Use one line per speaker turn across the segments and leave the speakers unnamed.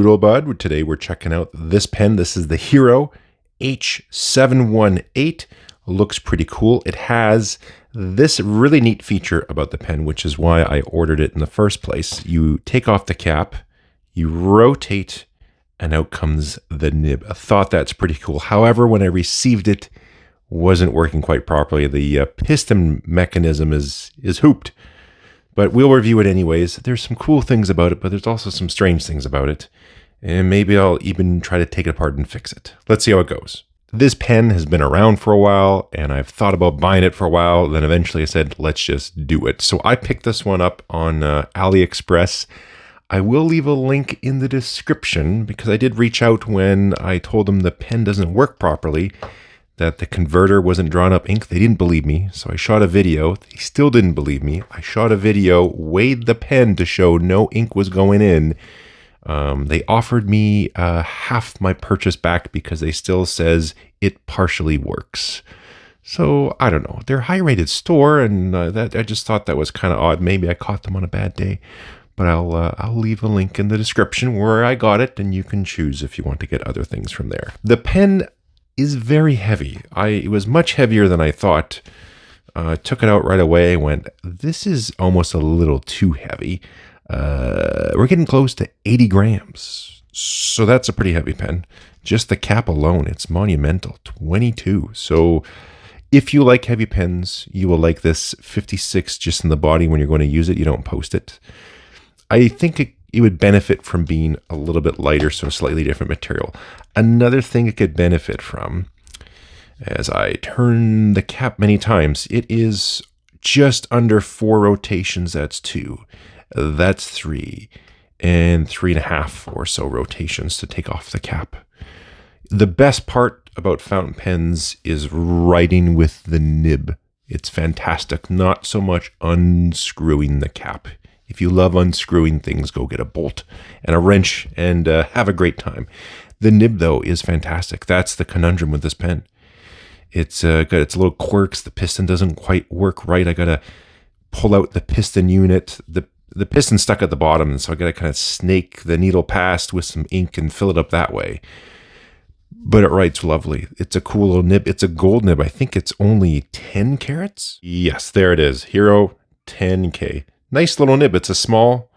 Doodlebud. Today we're checking out this pen. This is the Hero H718. Looks pretty cool. It has this really neat feature about the pen, which is why I ordered it in the first place. You take off the cap, you rotate, and out comes the nib. I thought that's pretty cool. However, when I received it, wasn't working quite properly. The piston mechanism is hooped. But we'll review it anyways. There's some cool things about it, but there's also some strange things about it. And maybe I'll even try to take it apart and fix it. Let's see how it goes. This pen has been around for a while, and I've thought about buying it for a while. Then eventually I said, let's just do it. So I picked this one up on Aliexpress. I will leave a link in the description because I did reach out when I told them the pen doesn't work properly, that the converter wasn't drawing up ink. They didn't believe me, so I shot a video. They still didn't believe me. I shot a video, weighed the pen to show no ink was going in. They offered me half my purchase back because they still says it partially works. So I don't know. They're a high-rated store, and I just thought that was kind of odd. Maybe I caught them on a bad day. But I'll leave a link in the description where I got it, and you can choose if you want to get other things from there. The pen is very heavy. It was much heavier than I thought. I took it out right away and went, this is almost a little too heavy. We're getting close to 80 grams. So that's a pretty heavy pen. Just the cap alone, it's monumental, 22. So if you like heavy pens, you will like this 56 just in the body. When you're going to use it, you don't post it. I think it would benefit from being a little bit lighter, so slightly different material. Another thing it could benefit from, as I turn the cap many times, it is just under 4 rotations. That's 2. That's 3. And 3.5 or so rotations to take off the cap. The best part about fountain pens is writing with the nib. It's fantastic. Not so much unscrewing the cap. If you love unscrewing things, go get a bolt and a wrench and have a great time. The nib, though, is fantastic. That's the conundrum with this pen. It's got its little quirks. The piston doesn't quite work right. I got to pull out the piston unit. The piston's stuck at the bottom, and so I got to kind of snake the needle past with some ink and fill it up that way. But it writes lovely. It's a cool little nib. It's a gold nib. I think it's only 10 carats. Yes, there it is. Hero 10K. Nice little nib. It's a small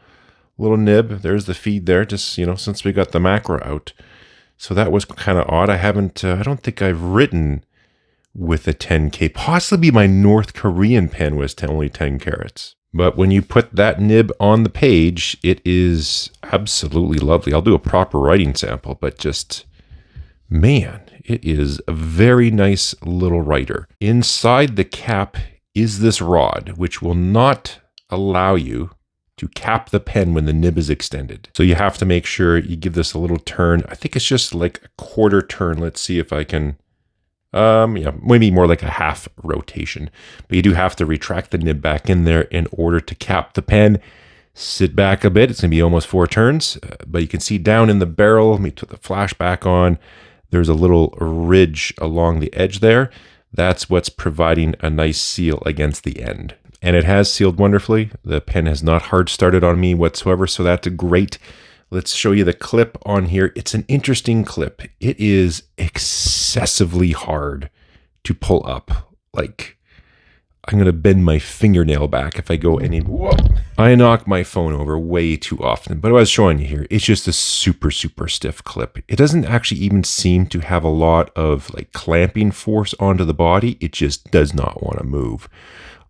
little nib. There's the feed there, just, since we got the macro out. So that was kind of odd. I don't think I've written with a 10K. Possibly my North Korean pen was only 10 carats. But when you put that nib on the page, it is absolutely lovely. I'll do a proper writing sample, but just, man, it is a very nice little writer. Inside the cap is this rod, which will not allow you to cap the pen when the nib is extended. So you have to make sure you give this a little turn. I think it's just like a quarter turn. Let's see if I can, maybe more like a half rotation. But you do have to retract the nib back in there in order to cap the pen. Sit back a bit. It's going to be almost 4 turns. But you can see down in the barrel, let me put the flash back on. There's a little ridge along the edge there. That's what's providing a nice seal against the end. And it has sealed wonderfully. The pen has not hard started on me whatsoever, so that's great. Let's show you the clip on here. It's an interesting clip. It is excessively hard to pull up. Like, I'm going to bend my fingernail back if I go any... Whoa. I knock my phone over way too often, but I was showing you here. It's just a super, super stiff clip. It doesn't actually even seem to have a lot of clamping force onto the body. It just does not want to move.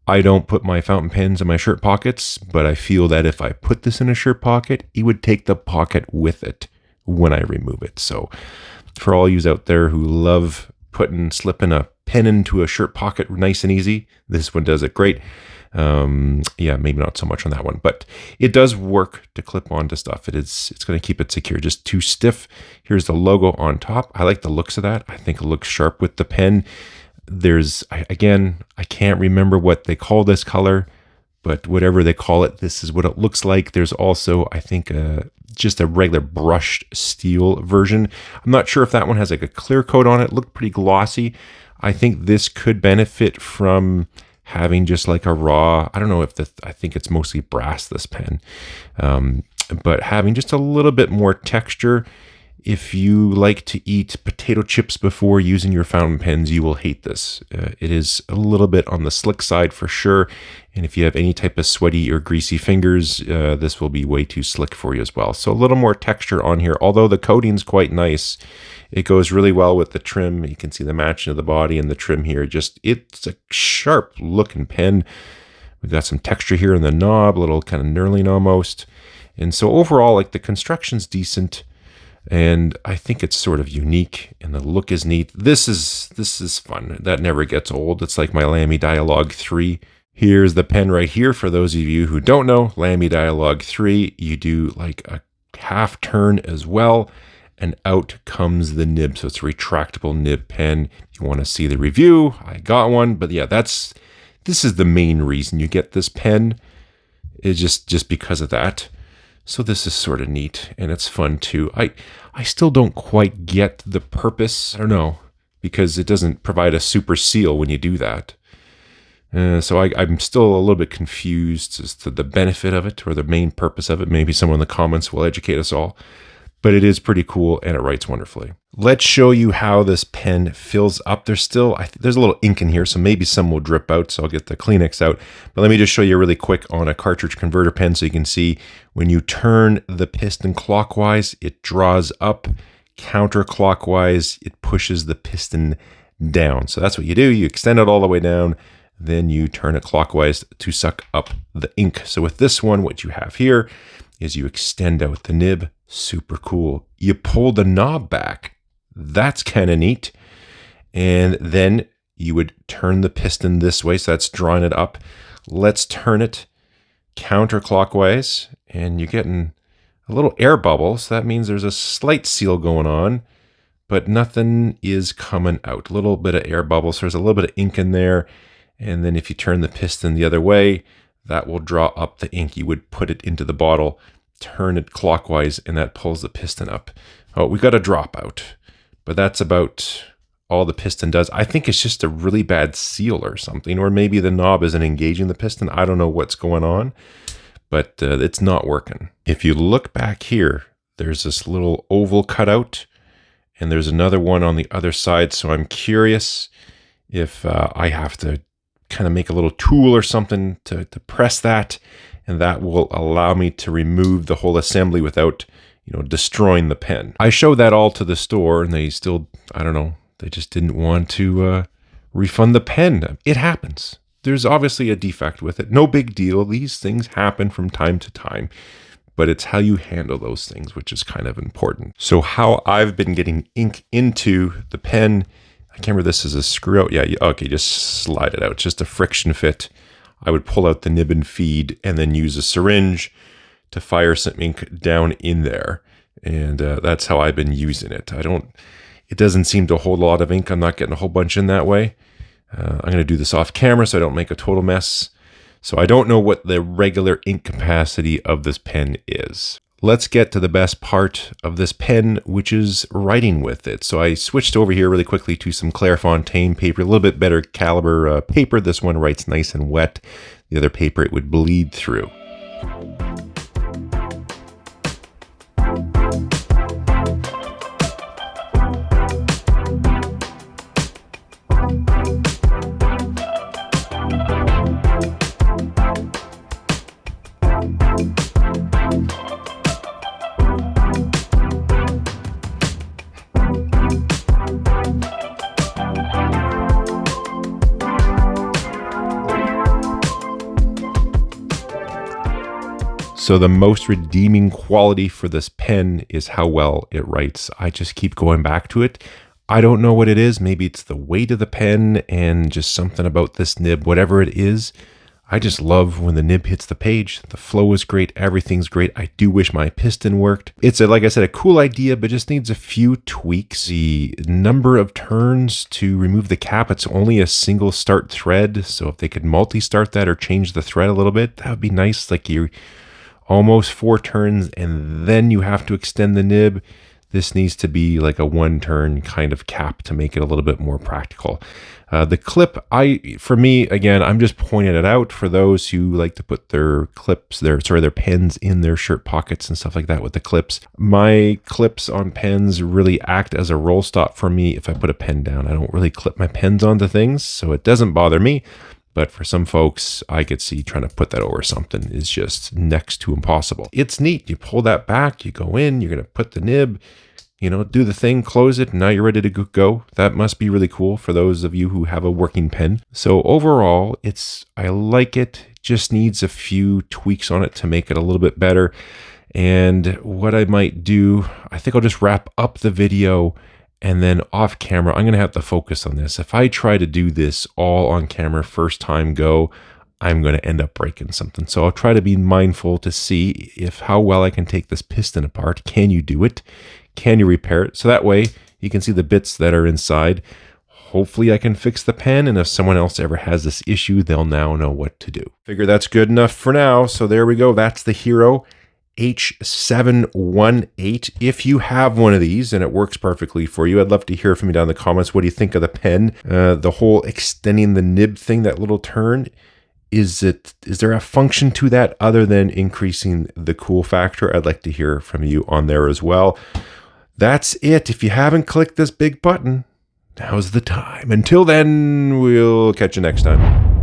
I don't put my fountain pens in my shirt pockets, but I feel that if I put this in a shirt pocket, it would take the pocket with it when I remove it. So for all yous out there who love slipping a pen into a shirt pocket nice and easy, this one does it great. Maybe not so much on that one, but it does work to clip onto stuff. It's going to keep it secure. Just too stiff. Here's the logo on top. I like the looks of that. I think it looks sharp with the pen. I can't remember what they call this color, but whatever they call it, this is what it looks like. There's also, I think, just a regular brushed steel version. I'm not sure if that one has a clear coat on it. It looked pretty glossy. I think this could benefit from having just a raw, I don't know if I think it's mostly brass, this pen. but having just a little bit more texture. If you like to eat potato chips before using your fountain pens, you will hate this. It is a little bit on the slick side for sure. And if you have any type of sweaty or greasy fingers, this will be way too slick for you as well. So a little more texture on here, although the coating's quite nice. It goes really well with the trim. You can see the matching of the body and the trim here. It's a sharp looking pen. We've got some texture here in the knob, a little kind of knurling almost. And so overall, like, the construction's decent. And I think it's sort of unique, and the look is neat. This is fun. That never gets old. It's like my Lamy Dialogue 3. Here's the pen right here. For those of you who don't know, Lamy Dialogue 3, you do like a half turn as well, and out comes the nib. So it's a retractable nib pen. If you want to see the review, I got one. But yeah, this is the main reason you get this pen, is just because of that. So this is sort of neat, and it's fun too. I still don't quite get the purpose. I don't know, because it doesn't provide a super seal when you do that. So I'm still a little bit confused as to the benefit of it or the main purpose of it. Maybe someone in the comments will educate us all. But it is pretty cool, and it writes wonderfully. Let's show you how this pen fills up. There's a little ink in here, so maybe some will drip out, so I'll get the Kleenex out. But let me just show you really quick on a cartridge converter pen so you can see when you turn the piston clockwise, it draws up. Counterclockwise, it pushes the piston down. So that's what you do. You extend it all the way down, then you turn it clockwise to suck up the ink. So with this one, what you have here is you extend out the nib. Super cool. You pull the knob back. That's kind of neat. And then you would turn the piston this way. So that's drawing it up. Let's turn it counterclockwise, and you're getting a little air bubble. So that means there's a slight seal going on, but nothing is coming out. A little bit of air bubble. So there's a little bit of ink in there. And then if you turn the piston the other way, that will draw up the ink. You would put it into the bottle, turn it clockwise, and that pulls the piston up. Oh, we got a dropout, but that's about all the piston does. I think it's just a really bad seal or something, or maybe the knob isn't engaging the piston. I don't know what's going on, but it's not working. If you look back here, there's this little oval cutout, and there's another one on the other side. So I'm curious if I have to kind of make a little tool or something to press that, and that will allow me to remove the whole assembly without, destroying the pen. I showed that all to the store, and they still, I don't know, they just didn't want to refund the pen. It happens. There's obviously a defect with it. No big deal. These things happen from time to time, but it's how you handle those things, which is kind of important. So how I've been getting ink into the pen, I can't remember, this is a screw out. Yeah, okay, just slide it out. It's just a friction fit. I would pull out the nib and feed, and then use a syringe to fire some ink down in there. And that's how I've been using it. It doesn't seem to hold a lot of ink. I'm not getting a whole bunch in that way. I'm going to do this off camera so I don't make a total mess. So I don't know what the regular ink capacity of this pen is. Let's get to the best part of this pen, which is writing with it. So I switched over here really quickly to some Clairefontaine paper, a little bit better caliber paper. This one writes nice and wet. The other paper, it would bleed through. So the most redeeming quality for this pen is how well it writes. I just keep going back to it. I don't know what it is. Maybe it's the weight of the pen and just something about this nib, whatever it is. I just love when the nib hits the page. The flow is great. Everything's great. I do wish my piston worked. It's, like I said, a cool idea, but just needs a few tweaks. The number of turns to remove the cap, it's only a single start thread. So if they could multi-start that or change the thread a little bit, that would be nice. Like you're almost 4 turns, and then you have to extend the nib. This needs to be like a one-turn kind of cap to make it a little bit more practical. The clip, for me, again, I'm just pointing it out for those who like to put their their pens in their shirt pockets and stuff like that with the clips. My clips on pens really act as a roll stop for me if I put a pen down. I don't really clip my pens onto things, so it doesn't bother me. But for some folks, I could see trying to put that over something is just next to impossible. It's neat. You pull that back, you go in, you're going to put the nib, do the thing, close it, and now you're ready to go. That must be really cool for those of you who have a working pen. So overall, I like it. Just needs a few tweaks on it to make it a little bit better. And what I might do, I think I'll just wrap up the video, and then off camera, I'm going to have to focus on this. If I try to do this all on camera first time go, I'm going to end up breaking something. So I'll try to be mindful to see how well I can take this piston apart. Can you do it? Can you repair it? So that way you can see the bits that are inside. Hopefully I can fix the pen, and if someone else ever has this issue, they'll now know what to do. Figure that's good enough for now. So there we go. That's the Hero H718. If you have one of these and it works perfectly for you, I'd love to hear from you down in the comments. What do you think of the pen? The whole extending the nib thing, that little turn, is there a function to that other than increasing the cool factor? I'd like to hear from you on there as well. That's it. If you haven't clicked this big button, now's the time. Until then, we'll catch you next time.